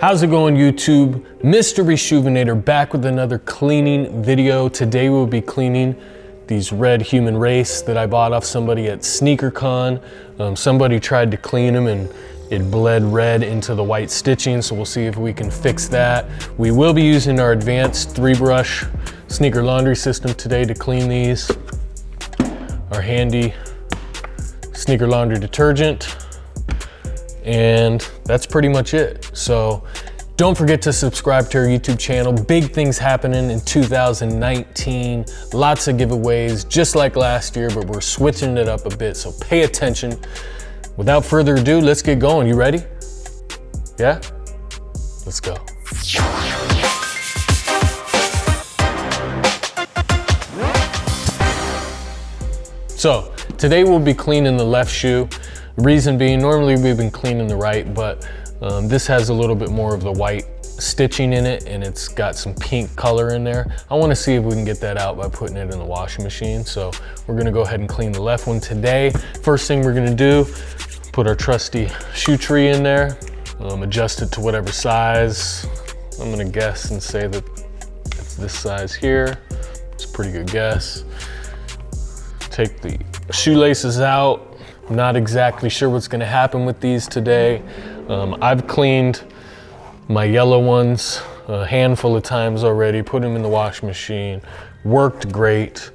How's it going, YouTube? Mr. Reshoevn8r back with another cleaning video. Today we'll be cleaning these red Human Race that I bought off somebody at SneakerCon. Somebody tried to clean them and it bled red into the white stitching, so we'll see if we can fix that. We will be using our advanced 3-brush sneaker laundry system today to clean these. Our handy Sneaker Laundry Detergent. And that's pretty much it. So don't forget to subscribe to our YouTube channel. Big things happening in 2019. Lots of giveaways, just like last year, but we're switching it up a bit, so pay attention. Without further ado, let's get going. You ready? Yeah? Let's go. So today we'll be cleaning the left shoe. Reason being, normally we've been cleaning the right, but this has a little bit more of the white stitching in it and it's got some pink color in there. I want to see if we can get that out by putting it in the washing machine. So we're going to go ahead and clean the left one today. First thing we're going to do, put our trusty shoe tree in there, adjust it to whatever size. I'm going to guess and say that it's this size here. It's a pretty good guess. Take the shoelaces out. I'm not exactly sure what's gonna happen with these today. I've cleaned my yellow ones a handful of times already, put them in the washing machine, worked great.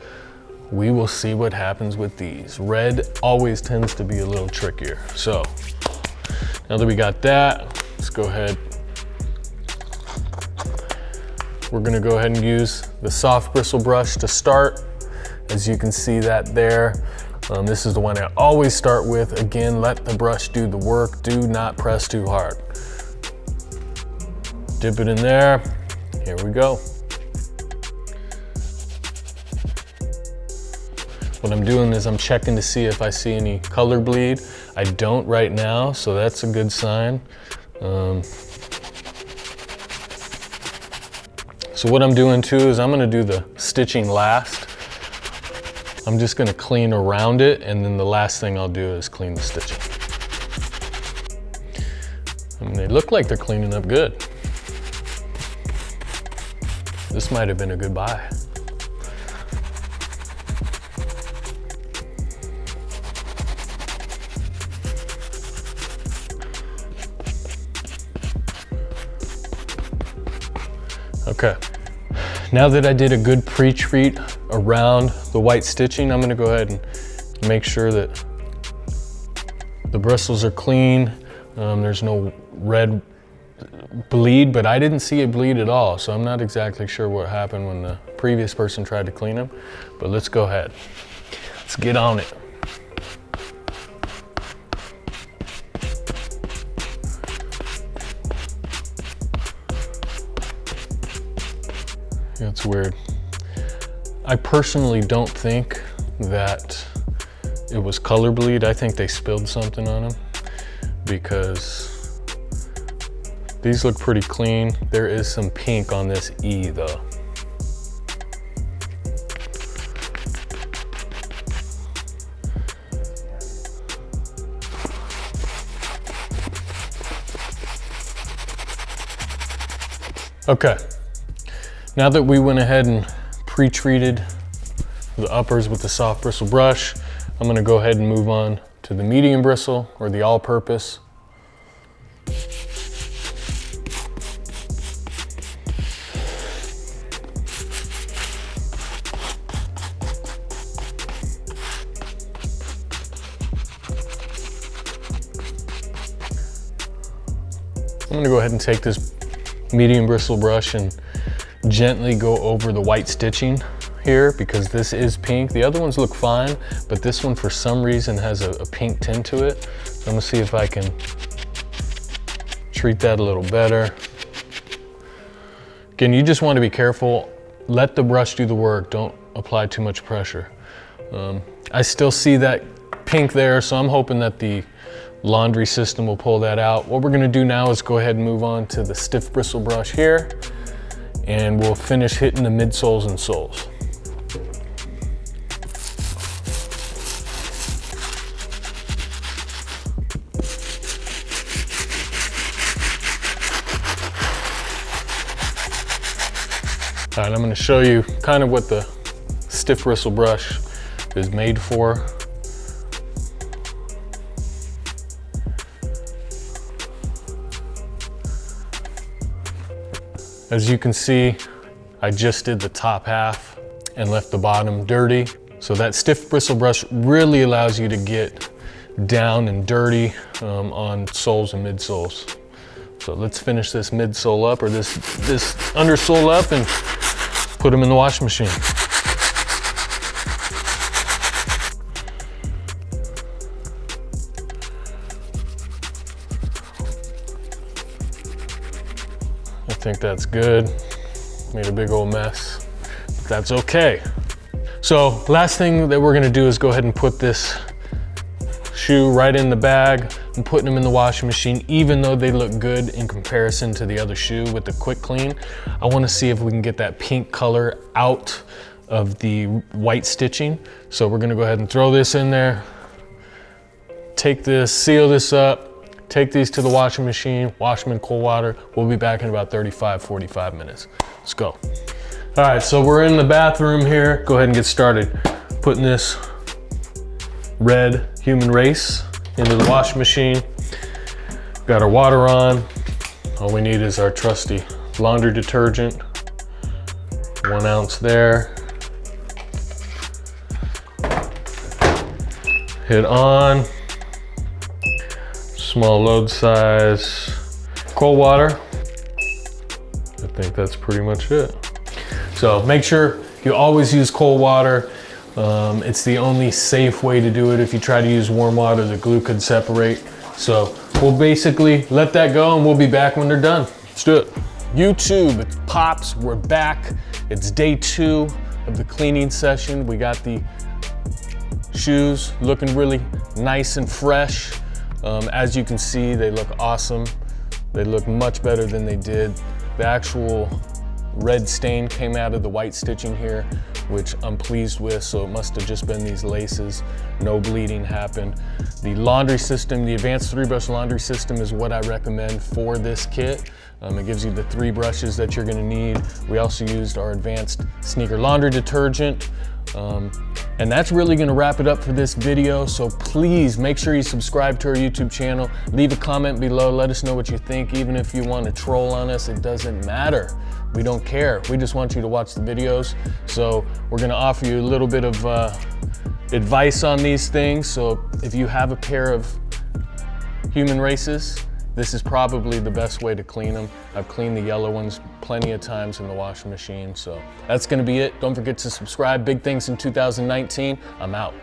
We will see what happens with these. Red always tends to be a little trickier. So now that we got that, let's go ahead. We're gonna go ahead and use the soft bristle brush to start. As you can see that there. This is the one I always start with. Again, let the brush do the work. Do not press too hard. Dip it in there. Here we go. What I'm doing is I'm checking to see if I see any color bleed. I don't right now, so that's a good sign. So what I'm doing too is I'm gonna do the stitching last. I'm just gonna clean around it, and then the last thing I'll do is clean the stitching. I mean, they look like they're cleaning up good. This might have been a good buy. Okay. Now that I did a good pre-treat around the white stitching, I'm gonna go ahead and make sure that the bristles are clean. There's no red bleed, but I didn't see it bleed at all, so I'm not exactly sure what happened when the previous person tried to clean them, but let's go ahead. Let's get on it. It's weird. I personally don't think that it was color bleed. I think they spilled something on them because these look pretty clean. There is some pink on this E though. Okay. Now that we went ahead and pre-treated the uppers with the soft bristle brush, I'm gonna go ahead and move on to the medium bristle or the all-purpose. I'm gonna go ahead and take this medium bristle brush and gently go over the white stitching here because this is pink. The other ones look fine, but this one for some reason has a pink tint to it. So I'm gonna see if I can treat that a little better. Again, you just want to be careful. Let the brush do the work. Don't apply too much pressure. I still see that pink there, so I'm hoping that the laundry system will pull that out. What we're gonna do now is go ahead and move on to the stiff bristle brush here, and we'll finish hitting the midsoles and soles. All right, I'm gonna show you kind of what the stiff bristle brush is made for. As you can see, I just did the top half and left the bottom dirty. So that stiff bristle brush really allows you to get down and dirty on soles and midsoles. So let's finish this midsole up, or this undersole up, and put them in the washing machine. I think that's good. Made a big old mess, but that's okay. So last thing that we're gonna do is go ahead and put this shoe right in the bag and putting them in the washing machine. Even though they look good in comparison to the other shoe with the quick clean, I wanna see if we can get that pink color out of the white stitching. So we're gonna go ahead and throw this in there, take this, seal this up, take these to the washing machine, wash them in cold water. We'll be back in about 35, 45 minutes. Let's go. All right, so we're in the bathroom here. Go ahead and get started. Putting this red Human Race into the washing machine. Got our water on. All we need is our trusty laundry detergent. 1 ounce there. Hit on. Small load size. Cold water. I think that's pretty much it. So make sure you always use cold water. It's the only safe way to do it. If you try to use warm water, the glue could separate. So we'll basically let that go and we'll be back when they're done. Let's do it. YouTube, it's Pops, we're back. It's day 2 of the cleaning session. We got the shoes looking really nice and fresh. As you can see, they look awesome. They look much better than they did. The actual red stain came out of the white stitching here, which I'm pleased with, so it must have just been these laces. No bleeding happened. The laundry system, the advanced 3-brush laundry system, is what I recommend for this kit. It gives you the 3 brushes that you're gonna need. We also used our advanced Sneaker Laundry Detergent. And that's really gonna wrap it up for this video. So please make sure you subscribe to our YouTube channel. Leave a comment below, let us know what you think. Even if you want to troll on us, it doesn't matter. We don't care. We just want you to watch the videos. So we're gonna offer you a little bit of advice on these things. So if you have a pair of Human Races, this is probably the best way to clean them. I've cleaned the yellow ones plenty of times in the washing machine. So that's gonna be it. Don't forget to subscribe. Big things in 2019. I'm out.